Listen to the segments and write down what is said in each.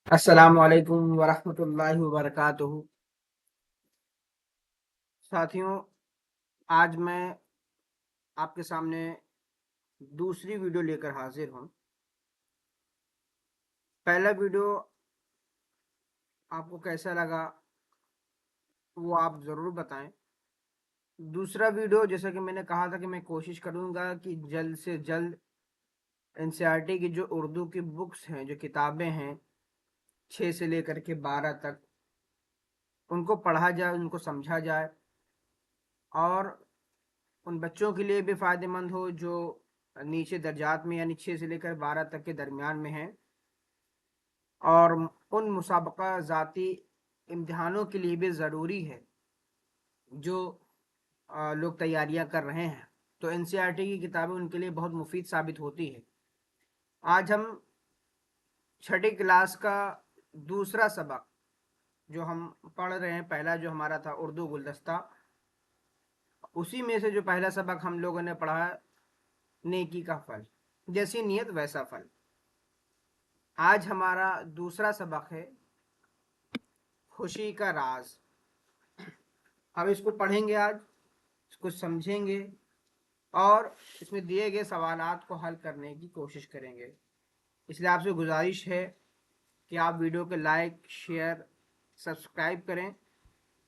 अस्सलामु अलैकुम वरहमतुल्लाहि वबरकातुहू। साथियों, आज मैं आपके सामने दूसरी वीडियो लेकर हाजिर हूँ। पहला वीडियो आपको कैसा लगा वो आप ज़रूर बताएं। दूसरा वीडियो, जैसा कि मैंने कहा था कि मैं कोशिश करूँगा कि जल्द से जल्द एनसीईआरटी की जो उर्दू की बुक्स हैं, जो किताबें हैं 6 से लेकर के 12 तक, उनको पढ़ा जाए, उनको समझा जाए और उन बच्चों के लिए भी फ़ायदेमंद हो जो नीचे दर्जात में यानी 6 से लेकर 12 तक के दरमियान में हैं, और उन मुसाबका ज़ाती इम्तिहानों के लिए भी ज़रूरी है जो लोग तैयारियां कर रहे हैं। तो एनसीईआरटी की किताबें उनके लिए बहुत मुफीद साबित होती है। आज हम छठी क्लास का दूसरा सबक जो हम पढ़ रहे हैं, पहला जो हमारा था उर्दू गुलदस्ता, उसी में से जो पहला सबक हम लोगों ने पढ़ा है नेकी का फल, जैसी नीयत वैसा फल। आज हमारा दूसरा सबक है खुशी का राज। हम इसको पढ़ेंगे, आज इसको समझेंगे और इसमें दिए गए सवालात को हल करने की कोशिश करेंगे। इसलिए आपसे गुजारिश है कि आप वीडियो को लाइक, शेयर, सब्सक्राइब करें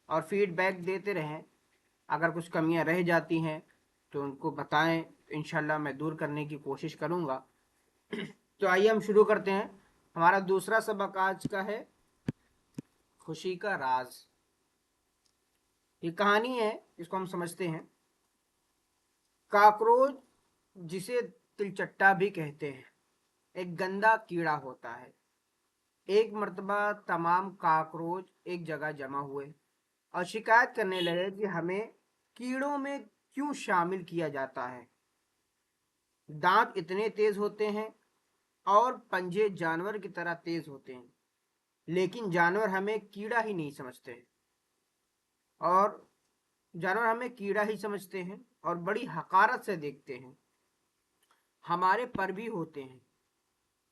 और फीडबैक देते रहें। अगर कुछ कमियां रह जाती हैं तो उनको बताएं, तो इंशाल्लाह मैं दूर करने की कोशिश करूँगा। तो आइए हम शुरू करते हैं। हमारा दूसरा सबक आज का है खुशी का राज। ये कहानी है, इसको हम समझते हैं। काकरोच, जिसे तिलचट्टा भी कहते हैं, एक गंदा कीड़ा होता है। एक मर्तबा तमाम काकरोच एक जगह जमा हुए और शिकायत करने लगे कि हमें कीड़ों में क्यों शामिल किया जाता है। दांत इतने तेज होते हैं और पंजे जानवर की तरह तेज होते हैं, लेकिन जानवर हमें कीड़ा ही नहीं समझते और जानवर हमें कीड़ा ही समझते हैं और बड़ी हकारत से देखते हैं। हमारे पर भी होते हैं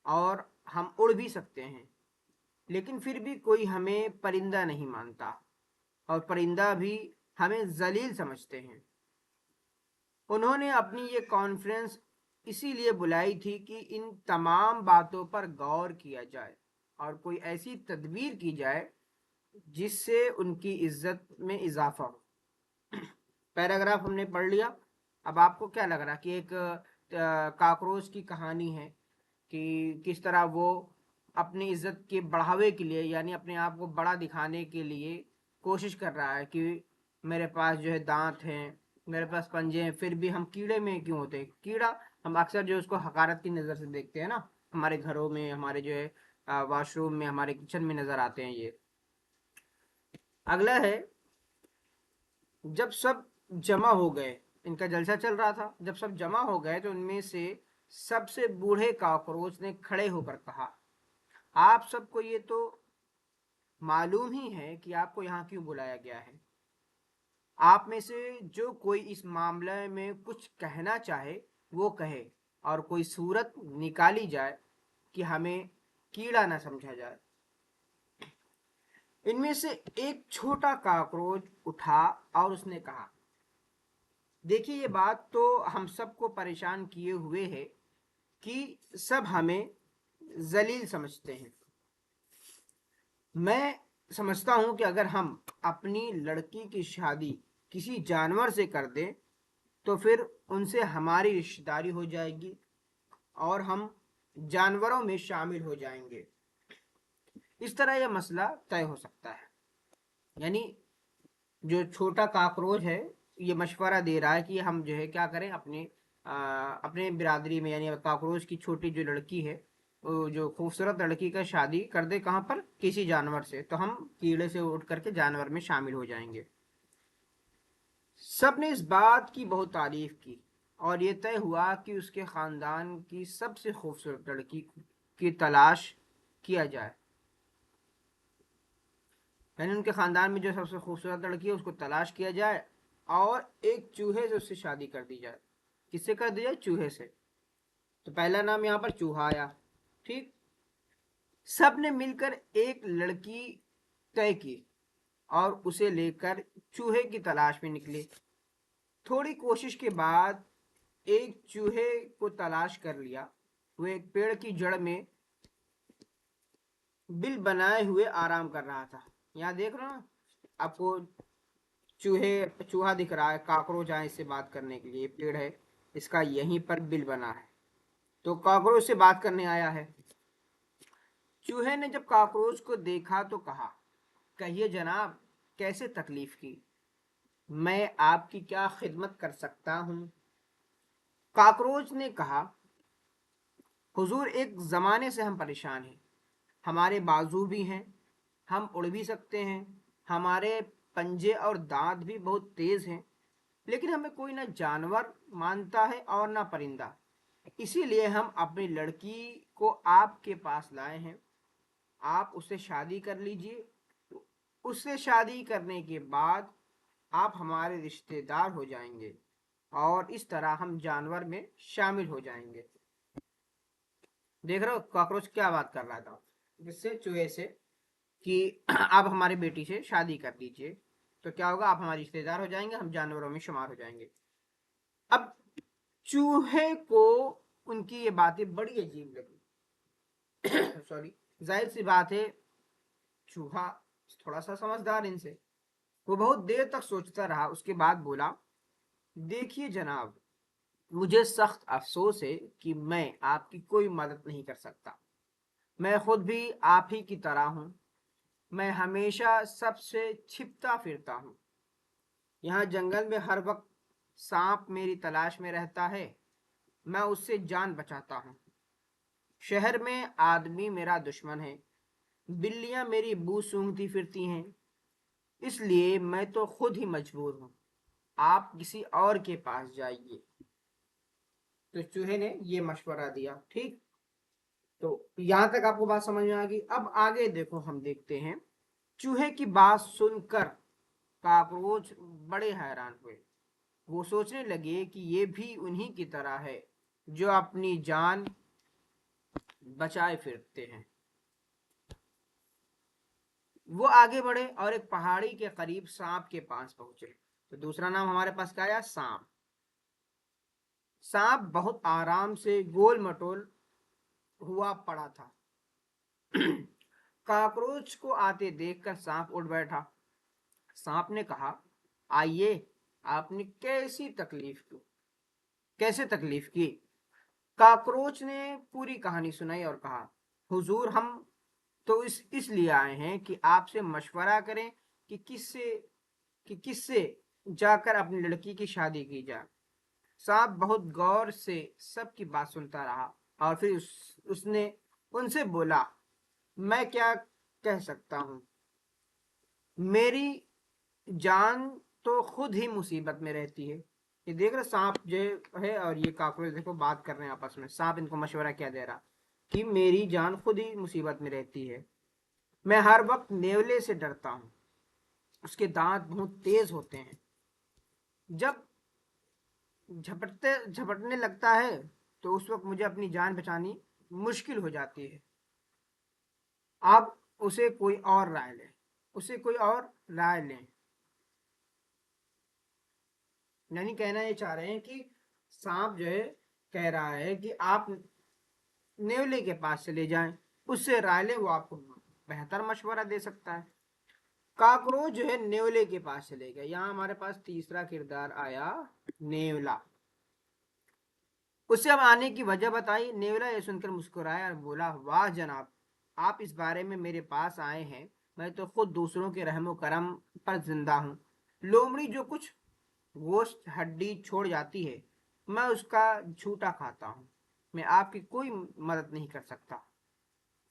और हम उड़ भी सकते हैं, लेकिन फिर भी कोई हमें परिंदा नहीं मानता और परिंदा भी हमें जलील समझते हैं। उन्होंने अपनी ये कॉन्फ्रेंस इसीलिए बुलाई थी कि इन तमाम बातों पर गौर किया जाए और कोई ऐसी तदबीर की जाए जिससे उनकी इज्जत में इजाफा हो। पैराग्राफ हमने पढ़ लिया। अब आपको क्या लग रहा कि एक काकरोच की कहानी है कि किस तरह वो अपनी इज्जत के बढ़ावे के लिए, यानी अपने आप को बड़ा दिखाने के लिए कोशिश कर रहा है कि मेरे पास जो है दांत हैं, मेरे पास पंजे हैं, फिर भी हम कीड़े में क्यों होते हैं। कीड़ा हम अक्सर जो उसको हकारत की नज़र से देखते हैं ना, हमारे घरों में, हमारे जो है वॉशरूम में, हमारे किचन में नज़र आते हैं ये। अगला है, जब सब जमा हो गए, इनका जलसा चल रहा था, जब सब जमा हो गए तो उनमें से सबसे बूढ़े काकरोच ने खड़े होकर कहा, आप सबको ये तो मालूम ही है कि आपको यहाँ क्यों बुलाया गया है। आप में से जो कोई इस मामले में कुछ कहना चाहे वो कहे और कोई सूरत निकाली जाए कि हमें कीड़ा ना समझा जाए। इनमें से एक छोटा काकरोच उठा और उसने कहा, देखिए ये बात तो हम सबको परेशान किए हुए है कि सब हमें जलील समझते हैं। मैं समझता हूं कि अगर हम अपनी लड़की की शादी किसी जानवर से कर दें तो फिर उनसे हमारी रिश्तेदारी हो जाएगी और हम जानवरों में शामिल हो जाएंगे। इस तरह यह मसला तय हो सकता है। यानी जो छोटा काकरोच है ये मशवरा दे रहा है कि हम जो है क्या करें, अपने बिरादरी में, यानी काकरोच की छोटी जो लड़की है, वो जो खूबसूरत लड़की का शादी कर दे, कहाँ पर, किसी जानवर से, तो हम कीड़े से उठ करके जानवर में शामिल हो जाएंगे। सब ने इस बात की बहुत तारीफ की और ये तय हुआ कि उसके खानदान की सबसे खूबसूरत लड़की की तलाश किया जाए। यानी उनके खानदान में जो सबसे खूबसूरत लड़की है उसको तलाश किया जाए और एक चूहे से उससे शादी कर दी जाए। किससे कर दी जाए? चूहे से। तो पहला नाम यहाँ पर चूहा आया। ठीक। सब ने मिलकर एक लड़की तय की और उसे लेकर चूहे की तलाश में निकले। थोड़ी कोशिश के बाद एक चूहे को तलाश कर लिया। वो एक पेड़ की जड़ में बिल बनाए हुए आराम कर रहा था। यहाँ देख रहे हो ना आपको, चूहा दिख रहा है, काकरोच आए इससे बात करने के लिए। पेड़ है, इसका यहीं पर बिल बना है, तो काकरोच से बात करने आया है। चूहे ने जब काकरोच को देखा तो कहा, कहिए जनाब, कैसे तकलीफ की, मैं आपकी क्या खिदमत कर सकता हूँ? काकरोच ने कहा, हुजूर, एक जमाने से हम परेशान हैं। हमारे बाजू भी हैं, हम उड़ भी सकते हैं, हमारे पंजे और दांत भी बहुत तेज हैं, लेकिन हमें कोई ना जानवर मानता है और ना परिंदा। इसीलिए हम अपनी लड़की को आपके पास लाए हैं। आप उससे शादी कर लीजिए। उससे शादी करने के बाद आप हमारे रिश्तेदार हो जाएंगे और इस तरह हम जानवर में शामिल हो जाएंगे। देख रहे हो कॉकरोच क्या बात कर रहा था जिससे? चूहे से, कि आप हमारी बेटी से शादी कर लीजिए तो क्या होगा, आप हमारे रिश्तेदार हो जाएंगे, हम जानवरों में शुमार हो जाएंगे। अब चूहे को उनकी ये बातें बड़ी अजीब लगी। सॉरी, जाहिर सी बात है, चूहा थोड़ा सा समझदार इनसे। वो बहुत देर तक सोचता रहा, उसके बाद बोला, देखिए जनाब, मुझे सख्त अफसोस है कि मैं आपकी कोई मदद नहीं कर सकता। मैं खुद भी आप ही की तरह हूं। मैं हमेशा सबसे छिपता फिरता हूं। यहाँ जंगल में हर वक्त सांप मेरी तलाश में रहता है, मैं उससे जान बचाता हूँ। शहर में आदमी मेरा दुश्मन है, बिल्लियां मेरी बू सूंघती फिरती हैं, इसलिए मैं तो खुद ही मजबूर हूँ। आप किसी और के पास जाइए। तो चूहे ने ये मशवरा दिया। ठीक। तो यहां तक आपको बात समझ में आ गई। अब आगे देखो, हम देखते हैं। चूहे की बात सुनकर काकरोच बड़े हैरान हुए। वो सोचने लगे कि ये भी उन्हीं की तरह है जो अपनी जान बचाए फिरते हैं। वो आगे बढ़े और एक पहाड़ी के करीब सांप के पास पहुंचे। तो दूसरा नाम हमारे पास क्या आया? सांप। सांप बहुत आराम से गोल मटोल हुआ पड़ा था। काकरोच को आते देखकर सांप उठ बैठा। सांप ने कहा, आइए, आपने कैसे तकलीफ की? काकरोच ने पूरी कहानी सुनाई और कहा, हुजूर, हम तो इसलिए आए हैं कि आपसे मशवरा करें कि किससे जाकर अपनी लड़की की शादी की जाए। सांप बहुत गौर से सबकी बात सुनता रहा और फिर उसने उनसे बोला, मैं क्या कह सकता हूँ, मेरी जान तो खुद ही मुसीबत में रहती है। ये देख रहे सांप जो है और ये काकरोच देखो बात कर रहे हैं आपस में। सांप इनको मशवरा क्या दे रहा कि मेरी जान खुद ही मुसीबत में रहती है। मैं हर वक्त नेवले से डरता हूँ, उसके दांत बहुत तेज होते हैं। जब झपटने लगता है तो उस वक्त मुझे अपनी जान बचानी मुश्किल हो जाती है। आप उसे कोई और राय लें। यानी कहना ये चाह रहे हैं कि सांप जो है कह रहा है कि आप नेवले के पास चले जाएं, उससे राय लें, वो आपको बेहतर मशवरा दे सकता है। काकरोच जो है नेवले के पास चले गए। यहाँ हमारे पास तीसरा किरदार आया, नेवला। उससे अब आने की वजह बताई। नेवला ये सुनकर मुस्कुराया और बोला, वाह जनाब, आप इस बारे में मेरे पास आए हैं। मैं तो खुद दूसरों के रहमो करम पर जिंदा हूँ। लोमड़ी जो कुछ गोश्त हड्डी छोड़ जाती है, मैं उसका झूठा खाता हूँ। मैं आपकी कोई मदद नहीं कर सकता।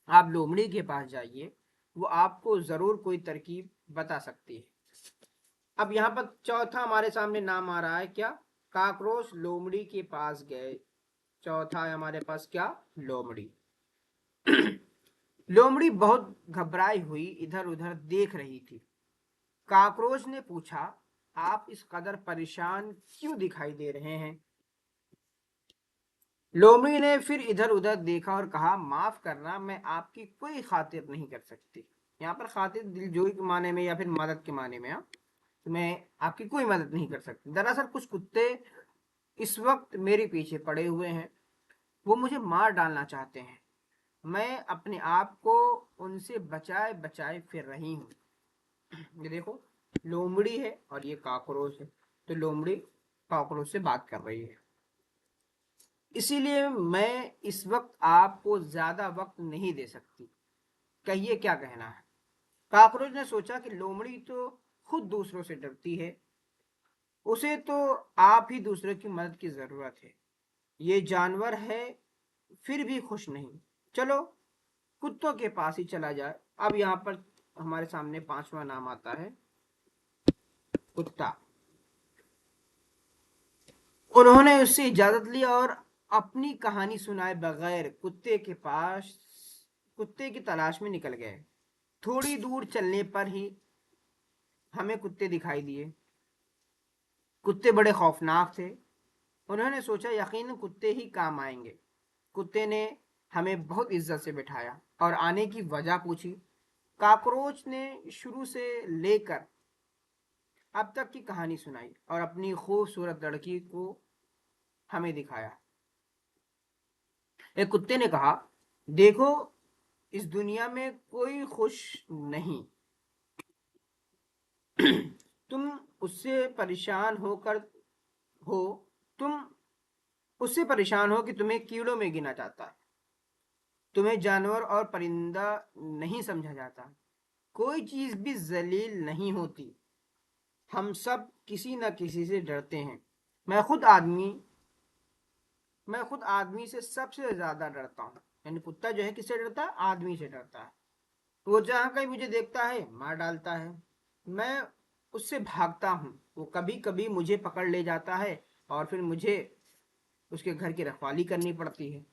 आप लोमड़ी के पास जाइए, वो आपको जरूर कोई तरकीब बता सकती है। अब यहाँ पर चौथा हमारे सामने नाम आ रहा है क्या? काकरोच लोमड़ी के पास गए। चौथा है हमारे पास क्या? लोमड़ी। लोमड़ी बहुत घबराई हुई इधर उधर देख रही थी। काकरोच ने पूछा, आप इस कदर परेशान क्यों दिखाई दे रहे हैं? लोमड़ी ने फिर इधर उधर देखा और कहा, माफ करना, मैं आपकी कोई खातिर नहीं कर सकती। यहाँ पर खातिर दिलजोई के माने में या फिर मदद के माने में, तो मैं आपकी कोई मदद नहीं कर सकती। दरअसल कुछ कुत्ते इस वक्त मेरे पीछे पड़े हुए हैं, वो मुझे मार डालना चाहते हैं। मैं अपने आप को उनसे बचाए बचाए फिर रही हूँ। ये देखो, लोमड़ी है और ये कॉकरोच है, तो लोमड़ी कॉकरोच से बात कर रही है। इसीलिए मैं इस वक्त आपको ज्यादा वक्त नहीं दे सकती, कहिए क्या कहना है? कॉकरोच ने सोचा कि लोमड़ी तो खुद दूसरों से डरती है, उसे तो आप ही दूसरों की मदद की जरूरत है। ये जानवर है फिर भी खुश नहीं, चलो कुत्तों के पास ही चला जाए। अब यहाँ पर हमारे सामने पांचवा नाम आता है, कुत्ता। उन्होंने उससे इजाजत ली और अपनी कहानी सुनाए बगैर कुत्ते की तलाश में निकल गए। थोड़ी दूर चलने पर ही हमें कुत्ते दिखाई दिए। कुत्ते बड़े खौफनाक थे। उन्होंने सोचा यकीनन कुत्ते ही काम आएंगे। कुत्ते ने हमें बहुत इज्जत से बिठाया और आने की वजह पूछी। कॉकरोच ने शुरू से लेकर अब तक की कहानी सुनाई और अपनी खूबसूरत लड़की को हमें दिखाया। एक कुत्ते ने कहा, देखो, इस दुनिया में कोई खुश नहीं। तुम उससे परेशान होकर हो तुम उससे परेशान हो कि तुम्हें कीड़ों में गिना जाता है। तुम्हें जानवर और परिंदा नहीं समझा जाता। कोई चीज भी जलील नहीं होती। हम सब किसी न किसी से डरते हैं। मैं खुद आदमी मैं खुद आदमी से सबसे ज्यादा डरता हूँ। यानी कुत्ता जो है किससे डरता है? आदमी से डरता है। वो जहाँ कहीं मुझे देखता है मार डालता है। मैं उससे भागता हूँ, वो कभी कभी मुझे पकड़ ले जाता है और फिर मुझे उसके घर की रखवाली करनी पड़ती है।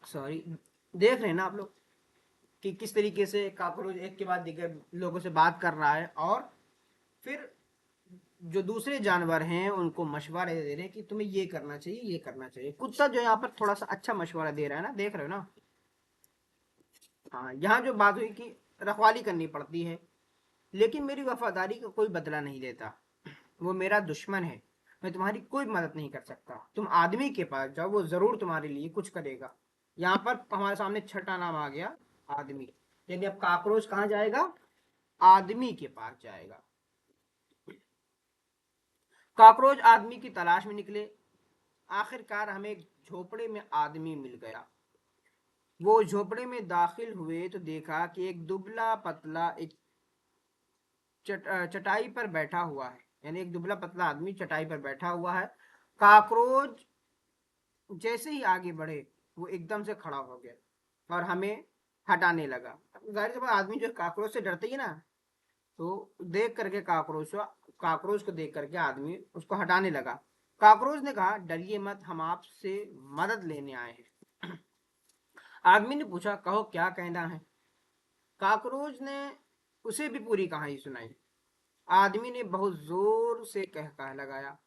सॉरी। देख रहे हैं ना आप लोग कि किस तरीके से कॉकरोच एक के बाद दिगर लोगों से बात कर रहा है, और फिर जो दूसरे जानवर हैं उनको मशवरा दे रहे हैं कि तुम्हें ये करना चाहिए, ये करना चाहिए। कुत्ता जो यहाँ पर थोड़ा सा अच्छा मशवरा दे रहा है ना, देख रहे हो ना? हाँ, यहाँ जो बात हुई कि रखवाली करनी पड़ती है, लेकिन मेरी वफादारी का कोई बदला नहीं लेता। वो मेरा दुश्मन है। मैं तुम्हारी कोई मदद नहीं कर सकता। तुम आदमी के पास जाओ, वो जरूर तुम्हारे लिए कुछ करेगा। यहाँ पर हमारे सामने छठा नाम आ गया, आदमी। यानी अब कॉकरोच कहाँ जाएगा? आदमी के पास जाएगा। कॉकरोच आदमी की तलाश में निकले। आखिरकार हमें एक झोपड़े में आदमी मिल गया। वो झोपड़े में दाखिल हुए तो देखा कि एक दुबला पतला एक चटाई पर बैठा हुआ है। यानी एक दुबला पतला आदमी चटाई पर बैठा हुआ है। कॉकरोच जैसे ही आगे बढ़े, वो एकदम से खड़ा हो गया और हमें हटाने लगा। जाहिर सी बात, आदमी जो कॉकरोच से डरते ही ना, तो देख करके कॉकरोच को देख करके आदमी उसको हटाने लगा। कॉकरोच ने कहा, डरिए मत, हम आपसे मदद लेने आए हैं। आदमी ने पूछा, कहो क्या कहना है? कॉकरोच ने उसे भी पूरी कहानी सुनाई। आदमी ने बहुत जोर से कह लगाया,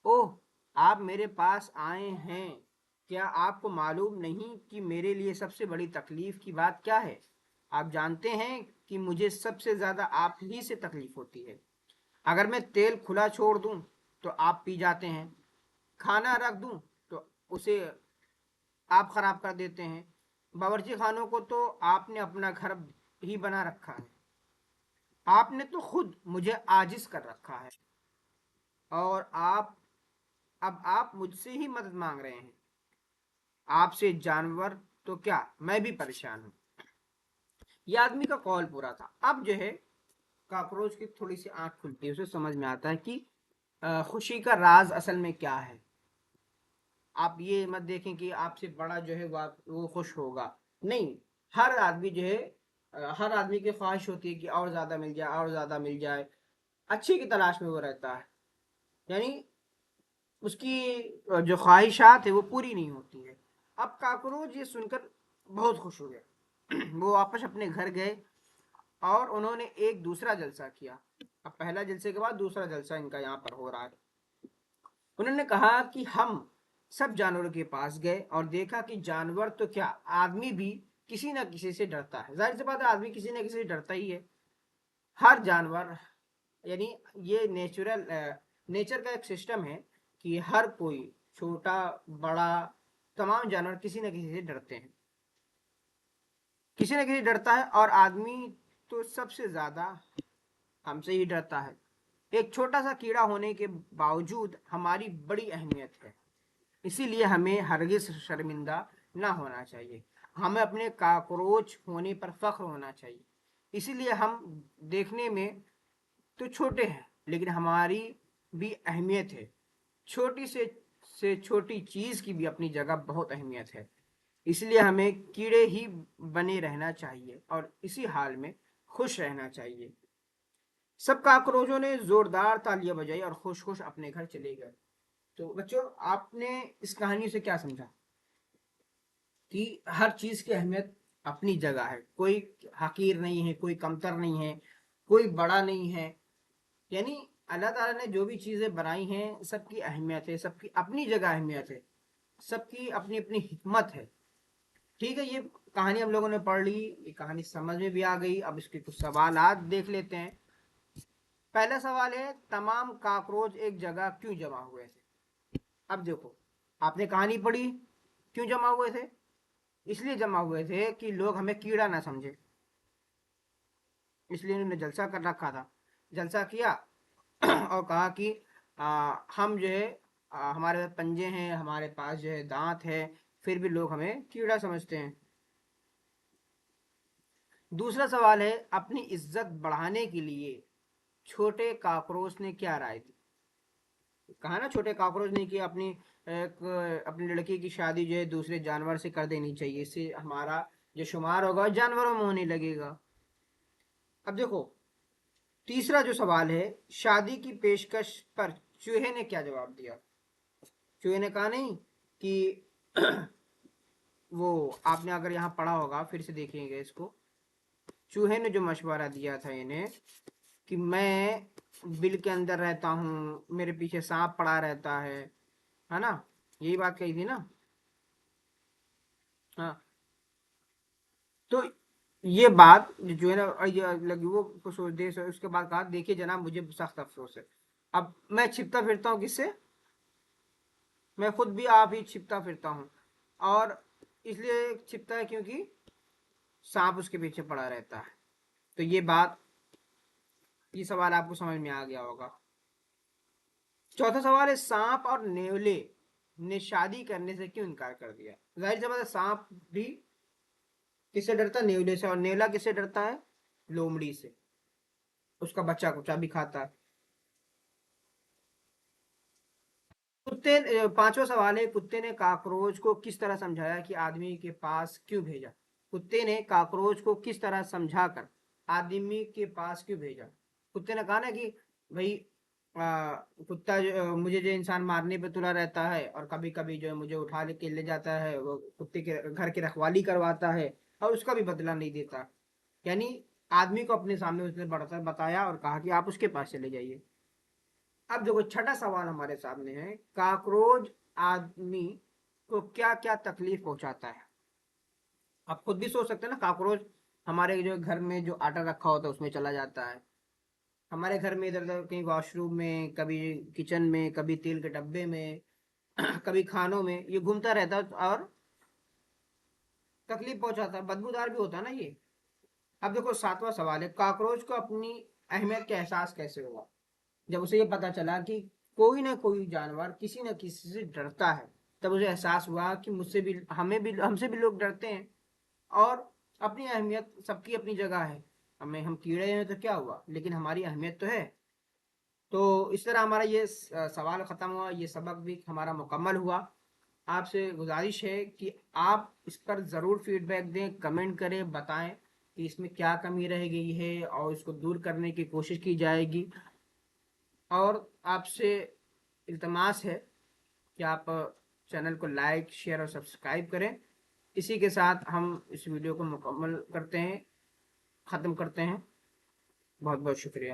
ओह, आप मेरे पास आए हैं? क्या आपको मालूम नहीं कि मेरे लिए सबसे बड़ी तकलीफ की बात क्या है? आप जानते हैं कि मुझे सबसे ज्यादा आप ही से तकलीफ होती है। अगर मैं तेल खुला छोड़ दूं तो आप पी जाते हैं, खाना रख दूं तो उसे आप खराब कर देते हैं, बावर्ची खानों को तो आपने अपना घर ही बना रखा है। आपने तो खुद मुझे आजिज कर रखा है, और आप मुझसे ही मदद मांग रहे हैं। आपसे जानवर तो क्या, मैं भी परेशान हूँ। यह आदमी का कॉल पूरा था। अब जो है कॉकरोच की थोड़ी सी आंख खुलती है, उसे समझ में आता है कि खुशी का राज असल में क्या है। आप ये मत देखें कि आपसे बड़ा जो है वो खुश होगा। नहीं, हर आदमी जो है हर आदमी की ख्वाहिश होती है कि और ज्यादा मिल जाए, और ज्यादा मिल जाए। अच्छे की तलाश में वो रहता है। यानी उसकी जो ख्वाहिशात है वो पूरी नहीं होती है। अब काकरोच ये सुनकर बहुत खुश हो गए। वो वापस अपने घर गए اور انہوں نے ایک دوسرا جلسہ کیا. اب پہلا جلسے کے بعد دوسرا جلسہ ان کا یہاں پر ہو رہا ہے. انہوں نے کہا کہ ہم سب جانوروں کے پاس گئے اور دیکھا کہ جانور تو کیا آدمی بھی کسی نہ کسی سے ڈرتا ہے. ظاہر سی بات ہے آدمی کسی نہ کسی سے ڈرتا ہی ہے. ہر جانور یعنی یہ نیچر کا ایک سسٹم ہے کہ ہر کوئی چھوٹا بڑا تمام جانور کسی نہ کسی سے ڈرتے ہیں, کسی نہ کسی ڈرتا ہے, اور آدمی تو سب سے زیادہ ہم سے ہی ڈرتا ہے. ایک چھوٹا سا کیڑا ہونے کے باوجود ہماری بڑی اہمیت ہے, اسی لیے ہمیں ہرگز شرمندہ نہ ہونا چاہیے. ہمیں اپنے کاکروچ ہونے پر فخر ہونا چاہیے. اسی لیے ہم دیکھنے میں تو چھوٹے ہیں لیکن ہماری بھی اہمیت ہے. چھوٹی سے چھوٹی چیز کی بھی اپنی جگہ بہت اہمیت ہے. اس لیے ہمیں کیڑے ہی بنے رہنا چاہیے اور اسی حال میں خوش رہنا چاہیے. سب کاکروچوں نے زوردار تالیاں بجائی اور خوش خوش اپنے گھر چلے گئے. تو بچوں آپ نے اس کہانی سے کیا سمجھا؟ کہ ہر چیز کی اہمیت اپنی جگہ ہے, کوئی حقیر نہیں ہے, کوئی کمتر نہیں ہے, کوئی بڑا نہیں ہے. یعنی اللہ تعالیٰ نے جو بھی چیزیں بنائی ہیں سب کی اہمیت ہے, سب کی اپنی جگہ اہمیت ہے, سب کی اپنی اپنی حکمت ہے. ٹھیک ہے, یہ کہانی ہم لوگوں نے پڑھ لی, یہ کہانی سمجھ میں بھی آ گئی. اب اس کے کچھ سوالات دیکھ لیتے ہیں. پہلا سوال ہے تمام کاکروچ ایک جگہ کیوں جمع ہوئے تھے؟ اب دیکھو آپ نے کہانی پڑھی, کیوں جمع ہوئے تھے؟ اس لیے جمع ہوئے تھے کہ لوگ ہمیں کیڑا نہ سمجھے, اس لیے انہوں نے جلسہ کر رکھا تھا. جلسہ کیا اور کہا کہ ہم جو ہے ہمارے پنجے ہیں, ہمارے پاس جو ہے دانت ہے, پھر بھی لوگ ہمیں کیڑا سمجھتے ہیں. دوسرا سوال ہے اپنی عزت بڑھانے کے لیے چھوٹے کاکروچ نے کیا رائے دی؟ کہا نا چھوٹے کاکروچ نے کہ اپنی لڑکی کی شادی جو ہے دوسرے جانور سے کر دینی چاہیے, اس سے ہمارا جو شمار ہوگا جانوروں میں ہونے لگے گا. اب دیکھو تیسرا جو سوال ہے شادی کی پیشکش پر چوہے نے کیا جواب دیا؟ چوہے نے کہا نہیں کہ وہ آپ نے اگر یہاں پڑھا ہوگا پھر سے دیکھیں گے اس کو. چوہے نے جو مشورہ دیا تھا انہیں کہ میں بل کے اندر رہتا ہوں, میرے پیچھے سانپ پڑا رہتا ہے نا, یہی بات کہی تھی نا. ہاں تو یہ بات جو ہے نا لگی وہ سوچ دے, اس کے بعد کہا دیکھیے جناب مجھے سخت افسوس ہے, اب میں چھپتا پھرتا ہوں کس سے؟ میں خود بھی آپ ہی چھپتا پھرتا ہوں, اور اس لیے چھپتا ہے کیونکہ سانپ اس کے پیچھے پڑا رہتا ہے. تو یہ سوال آپ کو سمجھ میں آ گیا ہوگا. چوتھا سوال ہے سانپ اور نیولے نے شادی کرنے سے کیوں انکار کر دیا؟ ظاہر سی بات ہے سانپ بھی کس سے ڈرتا ہے؟ نیولے سے. اور نیولا کس سے ڈرتا ہے؟ لومڑی سے, اس کا بچہ کچا بھی کھاتا ہے. پانچواں سوال ہے کتے نے کاکروچ کو کس طرح سمجھایا کہ آدمی کے پاس کیوں بھیجا؟ کتے نے کاکروچ کو کس طرح سمجھا کر آدمی کے پاس کیوں بھیجا؟ کتے نے کہا نا کہ بھائی کتا مجھے جو انسان مارنے پہ تلا رہتا ہے اور کبھی کبھی جو ہے مجھے اٹھا کے لے جاتا ہے, وہ کتے کے گھر کی رکھوالی کرواتا ہے اور اس کا بھی بدلہ نہیں دیتا. یعنی آدمی کو اپنے سامنے اس نے بتایا اور کہا کہ آپ اس کے پاس چلے جائیے. اب دیکھو چھٹا سوال ہمارے سامنے ہے کاکروچ آدمی کو کیا کیا تکلیف پہنچاتا ہے؟ آپ خود بھی سوچ سکتے ہیں نا, کاکروچ ہمارے جو گھر میں جو آٹا رکھا ہوتا ہے اس میں چلا جاتا ہے, ہمارے گھر میں ادھر ادھر کہیں واش روم میں, کبھی کچن میں, کبھی تیل کے ڈبے میں, کبھی کھانوں میں, یہ گھومتا رہتا ہے اور تکلیف پہنچاتا ہے, بدبودار بھی ہوتا ہے نا یہ. اب دیکھو ساتواں سوال ہے کاکروچ کو اپنی اہمیت کا احساس کیسے ہوا؟ جب اسے یہ پتا چلا کہ کوئی نہ کوئی جانور کسی نہ کسی سے ڈرتا ہے, تب اسے احساس ہوا کہ مجھ سے بھی ہم سے بھی لوگ ڈرتے ہیں, اور اپنی اہمیت سب کی اپنی جگہ ہے. ہم کیڑے ہیں تو کیا ہوا, لیکن ہماری اہمیت تو ہے. تو اس طرح ہمارا یہ سوال ختم ہوا, یہ سبق بھی ہمارا مکمل ہوا. آپ سے گزارش ہے کہ آپ اس پر ضرور فیڈ بیک دیں, کمنٹ کریں, بتائیں کہ اس میں کیا کمی رہ گئی ہے اور اس کو دور کرنے کی کوشش کی جائے گی. اور آپ سے التماس ہے کہ آپ چینل کو لائک شیئر اور سبسکرائب کریں. اسی کے ساتھ ہم اس ویڈیو کو مکمل کرتے ہیں, ختم کرتے ہیں. بہت بہت شکریہ.